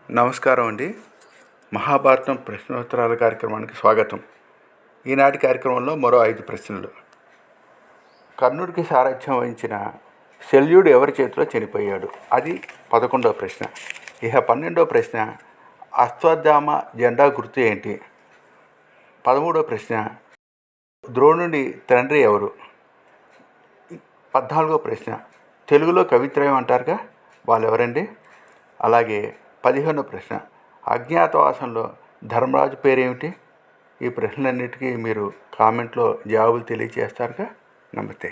నమస్కారం అండి. మహాభారతం ప్రశ్నోత్తరాల కార్యక్రమానికి స్వాగతం. ఈనాటి కార్యక్రమంలో మరో 5 ప్రశ్నలు. కర్ణుడికి సారథ్యం వహించిన శల్యుడు ఎవరి చేతిలో చనిపోయాడు? అది 11వ ప్రశ్న. ఇక 12వ ప్రశ్న, అశ్వత్థామ జెండా గుర్తు ఏంటి? 13వ ప్రశ్న, ద్రోణుడి తండ్రి ఎవరు? 14వ ప్రశ్న, తెలుగులో కవిత్రయం అంటారుగా, వాళ్ళు ఎవరండి? అలాగే 15వ ప్రశ్న, అజ్ఞాతవాసంలో ధర్మరాజు పేరేమిటి? ఈ ప్రశ్నలన్నిటికీ మీరు కామెంట్లో జవాబులు తెలియజేస్తారుగా. నమస్తే.